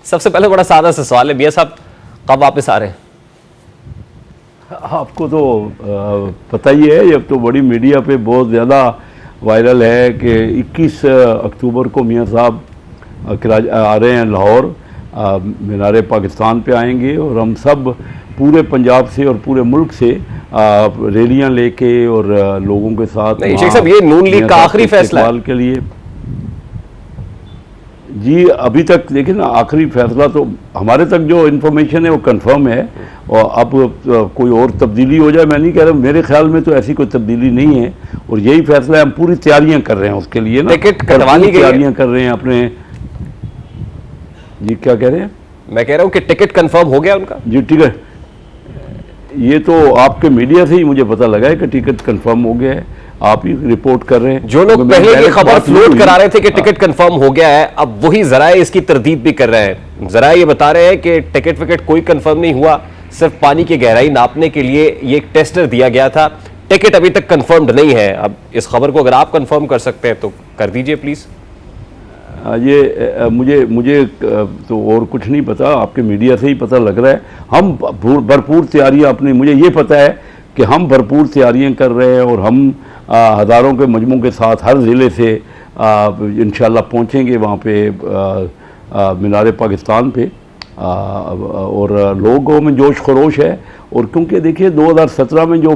सबसे पहले बड़ा सादा सा सवाल है, मियां साहब कब वापस आ रहे हैं? आपको तो पता ही है, अब तो बड़ी मीडिया पे बहुत ज़्यादा वायरल है कि 21 अक्टूबर को मियां साहब आ रहे हैं लाहौर, मीनार पाकिस्तान पे आएंगे और हम सब पूरे पंजाब से और पूरे मुल्क से रैलियां लेके और लोगों के साथ। नहीं शेख साहब, ये नून लीग का आखिरी फैसला है के लिए। जी अभी तक देखिए ना, आखिरी फैसला तो हमारे तक जो इन्फॉर्मेशन है वो कंफर्म है, और अब कोई और तब्दीली हो जाए मैं नहीं कह रहा, मेरे ख्याल में तो ऐसी कोई तब्दीली नहीं है और यही फैसला है। हम पूरी तैयारियां कर रहे हैं उसके लिए ना, टिकट कटवानी तैयारियां कर रहे हैं अपने। जी क्या कह रहे हैं? मैं कह रहा हूं कि टिकट कंफर्म हो गया उनका। जी टिकट, ये तो आपके मीडिया से ही मुझे पता लगा है कि टिकट कंफर्म हो गया है, आप ही रिपोर्ट कर रहे हैं। जो लोग पहले ये खबर फ्लोट करा रहे थे कि टिकट कंफर्म हो गया है, अब वही जराए इसकी तरदीद भी कर रहे हैं। जराए ये बता रहे हैं कि टिकट विकेट कोई कंफर्म नहीं हुआ, सिर्फ पानी की गहराई नापने के लिए ये एक टेस्टर दिया गया था, टिकट अभी तक कंफर्म्ड नहीं है। अब इस खबर को अगर आप कंफर्म कर सकते हैं तो कर दीजिए प्लीज। ये मुझे तो और कुछ नहीं पता, आपके मीडिया से ही पता लग रहा है। हम भरपूर तैयारियां अपनी, मुझे ये पता है कि हम भरपूर तैयारियां कर रहे हैं और हम हज़ारों के मजमू के साथ हर ज़िले से इंशाल्लाह पहुंचेंगे वहाँ पे मीनार पाकिस्तान पे, और लोगों में जोश खरोश है। और क्योंकि देखिए 2017 में जो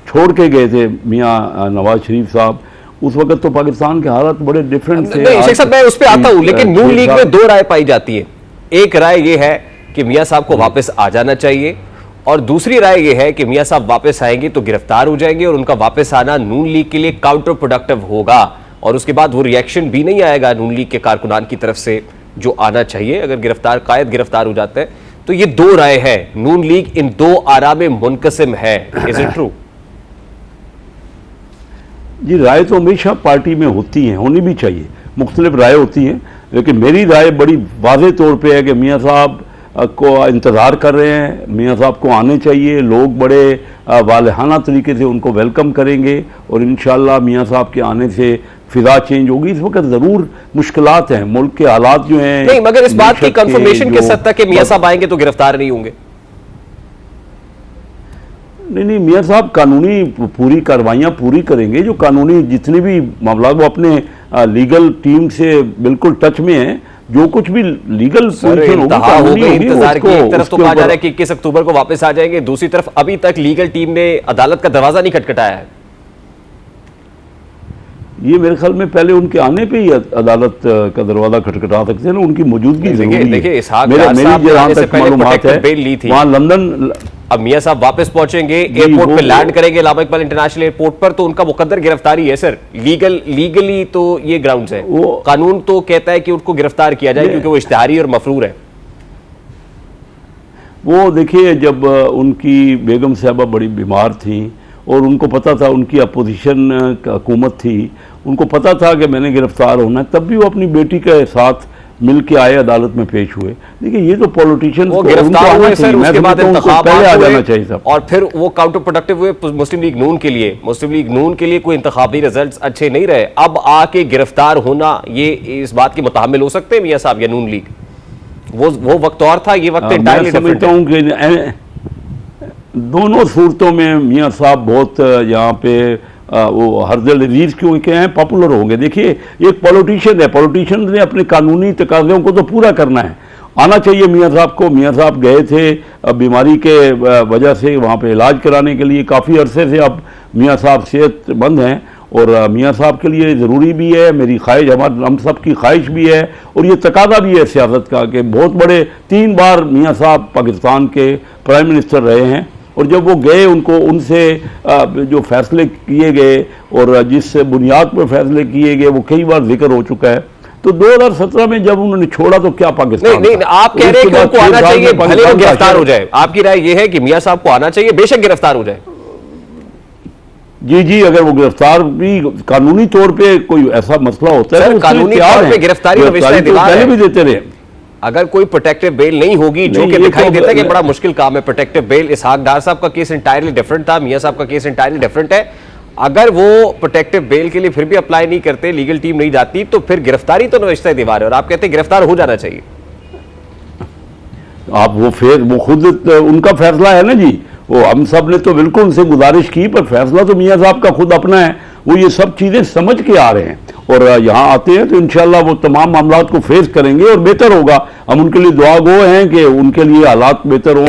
छोड़ के गए थे मियाँ नवाज शरीफ साहब, उस वक्त तो पाकिस्तान के हालात बड़े डिफरेंट थे। नहीं शेख साहब, मैं उस पर आता हूं, लेकिन नून लीग में दो राय पाई जाती है। एक राय ये है कि मियां साहब को वापस आ जाना चाहिए, और दूसरी राय ये है कि मियां साहब वापस आएंगे तो गिरफ्तार हो जाएंगे और उनका वापस आना नून लीग के लिए काउंटर प्रोडक्टिव होगा, और उसके बाद वो रिएक्शन भी नहीं आएगा नून लीग के कारकुनान की तरफ से जो आना चाहिए अगर कायद गिरफ्तार हो जाते हैं। तो ये दो राय है, नून लीग इन दो आरा में मुनकसिम है। Is it true? जी राय तो हमेशा पार्टी में होती हैं, होनी भी चाहिए, मुख्तलिफ राय होती हैं, लेकिन मेरी राय बड़ी वाज़ेह तौर पे है कि मियां साहब को इंतज़ार कर रहे हैं, मियां साहब को आने चाहिए, लोग बड़े वालहाना तरीके से उनको वेलकम करेंगे और इंशाअल्लाह मियां साहब के आने से फिजा चेंज होगी। इस वक्त ज़रूर मुश्किलात हैं, मुल्क के हालात जो हैं। नहीं, मगर इस बात की कंफर्मेशन किस हद तक कि मियां साहब आएंगे तो गिरफ्तार नहीं होंगे? नहीं, मियां साहब कानूनी पूरी कार्रवाइयाँ पूरी करेंगे, जो कानूनी जितनी भी मामला, वो अपने लीगल टीम से बिल्कुल टच में है, जो कुछ भी लीगल पोजीशन होगी इंतजार की। एक तरफ तो कहा जा रहा है कि 21 अक्टूबर को वापस आ जाएंगे, दूसरी तरफ अभी तक लीगल टीम ने अदालत का दरवाजा नहीं खटखटाया है। ये मेरे ख्याल में पहले उनके आने पे ही अदालत का दरवाजा खटखटा सकते हैं ना, उनकी मौजूदगी जरूरी है। देखिए वहां लंदन, अब मियां साहब वापस पहुंचेंगे, एयरपोर्ट पे लैंड करेंगे, इलाहाबाद इकबाल इंटरनेशनल एयरपोर्ट पर, तो उनका मुकद्दर गिरफ्तारी है सर। लीगली तो ये ग्राउंड्स है, कानून तो कहता है कि उनको गिरफ्तार किया जाए क्योंकि वो इश्तिहारी और मफरूर है। वो देखिए, जब उनकी बेगम साहबा बड़ी बीमार थी और उनको पता था, उनकी अपोजिशन हुकूमत थी, उनको पता था कि मैंने गिरफ्तार होना है, तब भी वो अपनी बेटी के साथ मिल के आए, अदालत में पेश हुए। देखिए ये तो पॉलिटिशियंस वो गिरफ्तार हुए सर, उसके बाद इंतखाबात आ जाना चाहिए सब, और फिर वो काउंटर प्रोडक्टिव हुए मुस्लिम लीग नून के लिए। मुस्लिम लीग नून के लिए कोई इंतखाबी रिजल्ट्स अच्छे नहीं रहे, अब आके गिरफ्तार होना, ये इस बात की मुताहमिल हो सकते हैं मियां साहब या नून लीग? वो वक्त और था, ये वक्त मैं समझता हूँ कि दोनों सूरतों में मियां साहब बहुत यहाँ पे वो हरदल अजीज क्योंकि हैं, पॉपुलर होंगे। देखिए एक पॉलिटिशियन है, पॉलिटिशियन ने अपने कानूनी तकाज़ों को तो पूरा करना है, आना चाहिए मियां साहब को। मियां साहब गए थे बीमारी के वजह से वहाँ पे इलाज कराने के लिए, काफ़ी अरसे से अब मियां साहब सेहतमंद हैं और मियां साहब के लिए ज़रूरी भी है, मेरी ख्वाहिश, हम सब की ख्वाहिश भी है और ये तकादा भी है सियासत का कि बहुत बड़े 3 बार मियां साहब पाकिस्तान के प्राइम मिनिस्टर रहे हैं, और जब वो गए उनको उनसे जो फैसले किए गए और जिस बुनियाद पर फैसले किए गए वो कई बार जिक्र हो चुका है। तो 2017 में जब उन्होंने छोड़ा तो क्या पाकिस्तान नहीं, आप कह रहे हैं कि उनको आना चाहिए, भले वो गिरफ्तार हो जाए। आपकी राय ये है कि मियां साहब को आना चाहिए, बेशक गिरफ्तार हो जाए। जी, अगर वो गिरफ्तार भी कानूनी तौर पे कोई ऐसा मसला होता है, कानूनी तौर पे गिरफ्तारी पहले भी देते रहे। अगर कोई प्रोटेक्टिव बेल नहीं होगी, जो कि दिखाई देता है कि बड़ा मुश्किल काम है प्रोटेक्टिव बेल। इसहाक डार साहब का केस इंटायरली डिफरेंट था, मियां साहब का केस इंटायरली डिफरेंट है। अगर वो प्रोटेक्टिव बेल के लिए फिर भी अप्लाई नहीं करते, लीगल टीम नहीं जाती, तो फिर गिरफ्तारी तो नविश्ता दीवार है, और आप कहते हैं गिरफ्तार हो जाना चाहिए। आप वो खुद उनका फैसला है ना जी, वो हम सब ने तो बिल्कुल उनसे गुजारिश की, पर फैसला तो मियाँ साहब का खुद अपना है। वो ये सब चीज़ें समझ के आ रहे हैं और यहाँ आते हैं तो इंशाल्लाह वो तमाम मामलात को फेस करेंगे और बेहतर होगा। हम उनके लिए दुआ गो हैं कि उनके लिए हालात बेहतर हों।